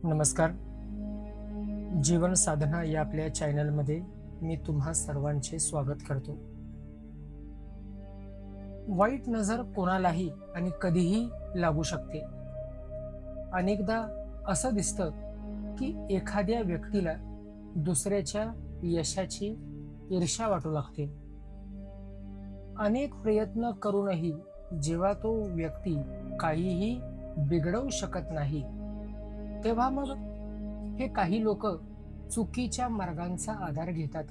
नमस्कार. जीवन साधना या आपल्या चॅनलमध्ये मी तुम्हा सर्वांचे स्वागत करतो. वाईट नजर कोणालाही आणि कधीही लागू शकते. अनेकदा असं दिसतं की एखाद्या व्यक्तीला दुसऱ्याच्या यशाची ईर्ष्या वाटू लागते. अनेक प्रयत्न करूनही जेव्हा तो व्यक्ती काहीही बिघडवू शकत नाही, तेव्हा मग हे काही लोक चुकीच्या मार्गांचा आधार घेतात.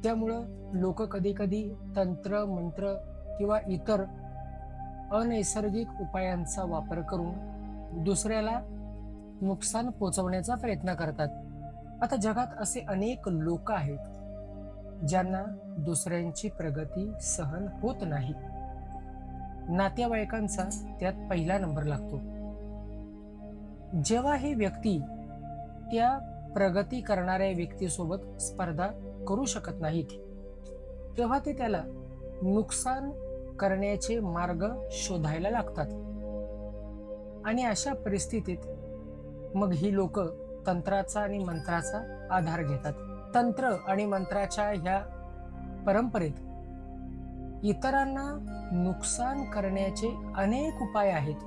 त्यामुळं लोक कधी कधी तंत्र मंत्र किंवा इतर अनैसर्गिक उपायांचा वापर करून दुसऱ्याला नुकसान पोचवण्याचा प्रयत्न करतात. आता जगात असे अनेक लोक आहेत ज्यांना दुसऱ्यांची प्रगती सहन होत नाही. नातेवाईकांचा त्यात पहिला नंबर लागतो. जेव्हा ही व्यक्ती त्या प्रगती करणाऱ्या व्यक्तीसोबत स्पर्धा करू शकत नाहीत, तेव्हा ते त्याला नुकसान करण्याचे मार्ग शोधायला लागतात. आणि अशा परिस्थितीत मग ही लोक तंत्राचा आणि मंत्राचा आधार घेतात. तंत्र आणि मंत्राच्या ह्या परंपरेत इतरांना नुकसान करण्याचे अनेक उपाय आहेत.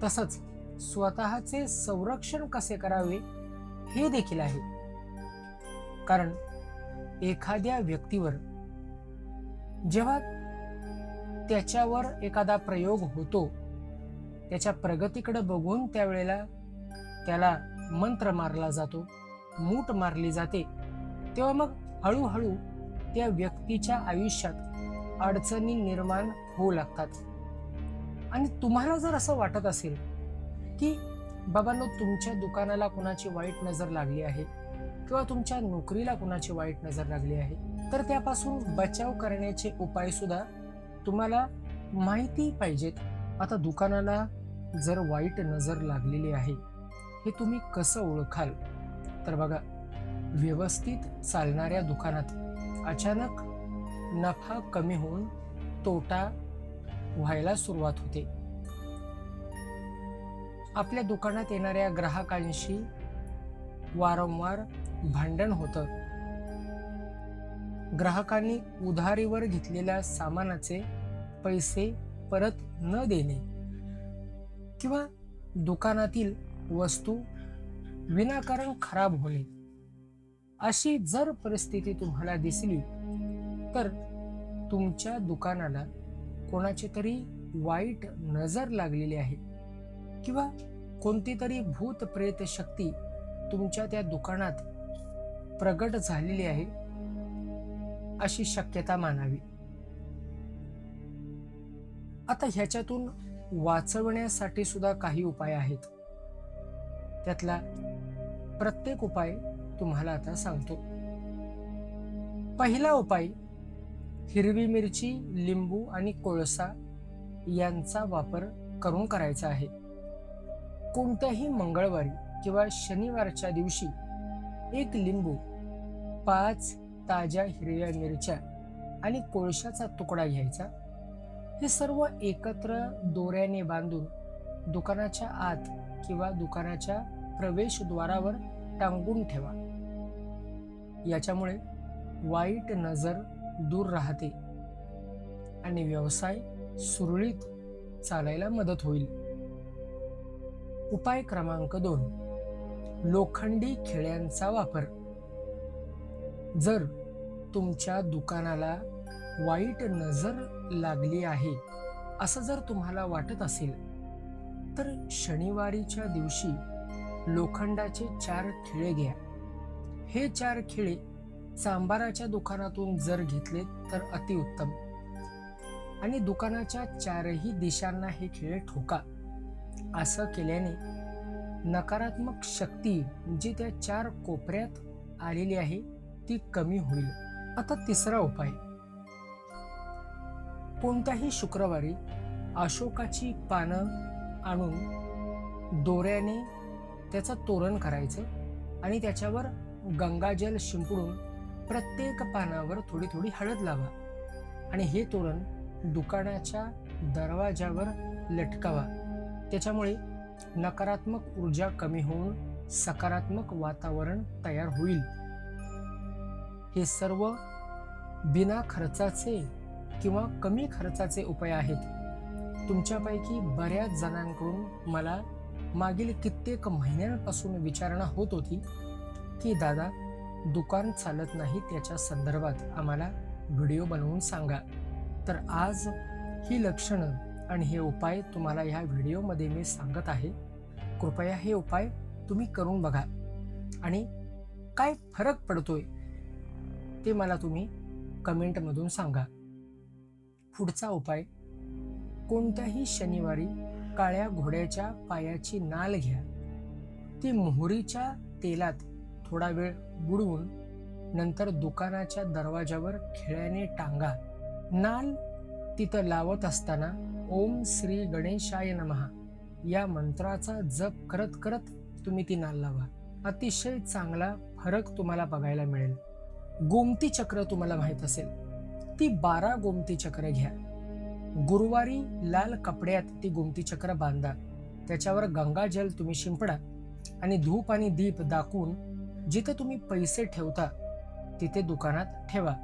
तसंच स्वतःचे संरक्षण कसे करावे हे देखील आहे. कारण एखाद्या व्यक्तीवर जेव्हा त्याच्यावर एखादा प्रयोग होतो, त्याच्या प्रगतीकडे बघून त्यावेळेला त्याला मंत्र मारला जातो, मूठ मारली जाते, तेव्हा मग हळूहळू त्या व्यक्तीच्या आयुष्यात अडचणी निर्माण होऊ लागतात. आणि तुम्हाला जर असं वाटत असेल की बाबांनो, तुमच्या दुकानाला कुणाची वाईट नजर लागली आहे किंवा तुमच्या नोकरीला कुणाची वाईट नजर लागली आहे, तर त्यापासून बचाव करण्याचे उपाय सुद्धा तुम्हाला माहिती पाहिजेत. आता दुकानाला जर वाईट नजर लागलेली आहे, हे तुम्ही कसं ओळखाल? तर बघा, व्यवस्थित चालणाऱ्या दुकानात अचानक नफा कमी होऊन तोटा व्हायला सुरुवात होते. आपल्या दुकानात येणाऱ्या ग्राहकांशी वारंवार भांडण होतं. ग्राहकांनी उधारीवर घेतलेल्या सामानाचे पैसे परत न देणे किंवा दुकानातील वस्तू विनाकारण खराब होणे, अशी जर परिस्थिती तुम्हाला दिसली, तर तुमच्या दुकानाला कोणाची तरी वाईट नजर लागलेली आहे किंवा कोणती तरी भूत प्रेत शक्ती तुमच्या त्या दुकानात प्रगट झालेली आहे, अशी शक्यता मानावी. आता ह्याच्यातून वाचवण्यासाठी सुद्धा काही उपाय आहेत. त्यातला प्रत्येक उपाय तुम्हाला आता सांगतो. पहिला उपाय, हिरवी मिरची, लिंबू आणि कोळसा यांचा वापर करून करायचा आहे. कोणत्याही मंगळवारी किंवा शनिवारच्या दिवशी एक लिंबू, 5 ताज्या हिरव्या मिरच्या आणि कोळशाचा तुकडा घ्यायचा. हे सर्व एकत्र दोऱ्याने बांधून दुकानाच्या आत किंवा दुकानाच्या प्रवेशद्वारावर टांगून ठेवा. याच्यामुळे वाईट नजर दूर राहते आणि व्यवसाय सुरळीत चालायला मदत होईल. उपाय क्रमांक 2, लोखंडी खिळ्यांचा वापर. जर तुमच्या दुकानाला वाईट नजर लागली आहे असं जर तुम्हाला वाटत असेल, तर शनिवारीच्या दिवशी लोखंडाचे 4 खिळे घ्या. हे 4 खिळे चांभाराच्या दुकानातून जर घेतले तर अतिउत्तम. आणि दुकानाच्या 4ही दिशांना हे खिळे ठोका. असं केल्याने नकारात्मक शक्ती जी त्या 4 कोपऱ्यात आलेली आहे ती कमी होईल. आता तिसरा उपाय, कोणत्याही शुक्रवारी अशोकाची पानं आणून दोऱ्याने त्याचं तोरण करायचं आणि त्याच्यावर गंगाजल शिंपडून प्रत्येक पानावर थोडी थोडी हळद लावा आणि हे तोरण दुकानाच्या दरवाजावर लटकावा. त्याच्यामुळे नकारात्मक ऊर्जा कमी होऊन सकारात्मक वातावरण तयार होईल. हे सर्व बिना खर्चाचे किंवा कमी खर्चाचे उपाय आहेत. तुमच्यापैकी बऱ्याच जणांकडून मला मागील कित्येक महिन्यांपासून विचारणा होत होती की दादा, दुकान चालत नाही, त्याच्या संदर्भात आम्हाला व्हिडिओ बनवून सांगा. तर आज ही लक्षणं आणि हे उपाय तुम्हाला ह्या व्हिडिओमध्ये मी सांगत आहे. कृपया हे उपाय तुम्ही करून बघा आणि काय फरक पडतोय ते मला तुम्ही कमेंटमधून सांगा. पुढचा उपाय, कोणत्याही शनिवारी काळ्या घोड्याच्या पायाची नाल घ्या. ती मोहरीच्या तेलात थोडा वेळ बुडवून नंतर दुकानाच्या दरवाजावर खिळ्याने टांगा. नाल तिथं लावत असताना ओम श्री गणेशाय नमः या मंत्राचा जप करत करत तुम्ही ती नाल लावा. अतिशय चांगला फरक तुम्हाला बघायला मिळेल. गोमती चक्र तुम्हाला माहित असेल, ती 12 गोमती चक्र घ्या. गुरुवारी लाल कपड्यात ती गोमती चक्र बांधा. त्याच्यावर गंगाजल तुम्ही शिंपडा आणि धूप आणि दीप दाखवून जिथे तुम्ही पैसे ठेवता तिथे दुकानात ठेवा.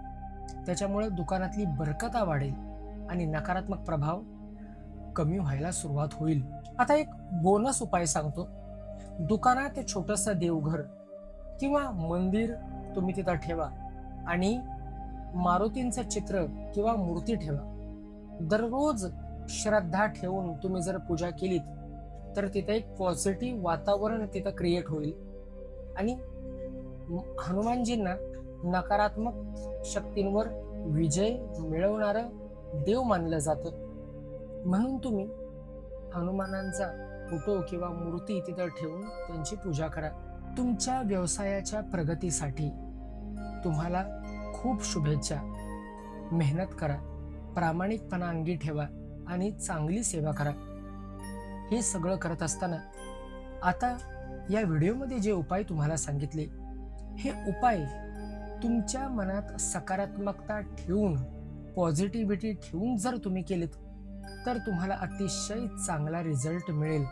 त्याच्यामुळे दुकानातली बरकता वाढेल आणि नकारात्मक प्रभाव कमी व्हायला सुरुवात होईल. आता एक बोनस उपाय सांगतो. दुकानात छोटंसं देवघर किंवा मंदिर तुम्ही तिथं ठेवा आणि मारुतींचं चित्र किंवा मूर्ती ठेवा. दररोज श्रद्धा ठेवून तुम्ही जर पूजा केलीत तर तिथे एक पॉझिटिव्ह वातावरण तिथं क्रिएट होईल आणि हनुमानजींना नकारात्मक शक्तींवर विजय मिळवणारं देव मानलं जातं. म्हणून तुम्ही हनुमानांचा फोटो किंवा मूर्ती तिथं ठेवून त्यांची पूजा करा. तुमच्या व्यवसायाच्या प्रगतीसाठी तुम्हाला खूप शुभेच्छा. मेहनत करा, प्रामाणिकपणा अंगी ठेवा आणि चांगली सेवा करा. हे सगळं करत असताना आता या व्हिडिओमध्ये जे उपाय तुम्हाला सांगितले, हे उपाय तुमच्या मनात सकारात्मकता ठेवून, पॉझिटिव्हिटी ठेवून जर तुम्ही केलेत तर तुम्हाला अतिशय चांगला रिझल्ट मिळेल.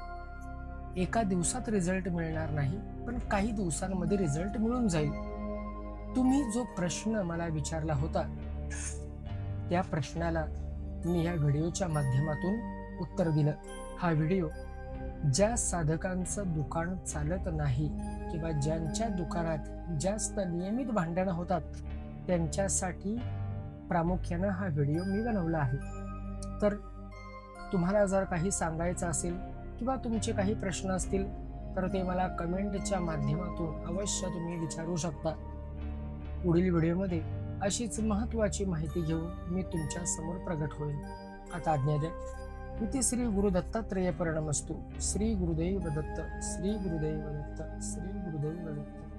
एका दिवसात रिझल्ट मिळणार नाही, पण काही दिवसांमध्ये रिझल्ट मिळून जाईल. तुम्ही जो प्रश्न मला विचारला होता त्या प्रश्नाला मी या व्हिडिओच्या माध्यमातून उत्तर दिलं. हा व्हिडिओ ज्या साधकांचं दुकान चालत नाही किंवा ज्यांच्या दुकानात जास्त नियमित भांडणं होतात त्यांच्यासाठी प्रामुख्यानं हा व्हिडिओ मी बनवला आहे. तर तुम्हाला जर काही सांगायचं असेल किंवा तुमचे काही प्रश्न असतील तर ते मला कमेंटच्या माध्यमातून अवश्य तुम्ही विचारू शकता. पुढील व्हिडिओमध्ये अशीच महत्त्वाची माहिती घेऊन मी तुमच्या समोर प्रगट होईल. आता आज्ञा द्या. इति श्री गुरु दत्तात्रेय प्रणमस्तु. श्री गुरुदेव दत्त, श्री गुरुदेव दत्त, श्री गुरुदेव दत्त.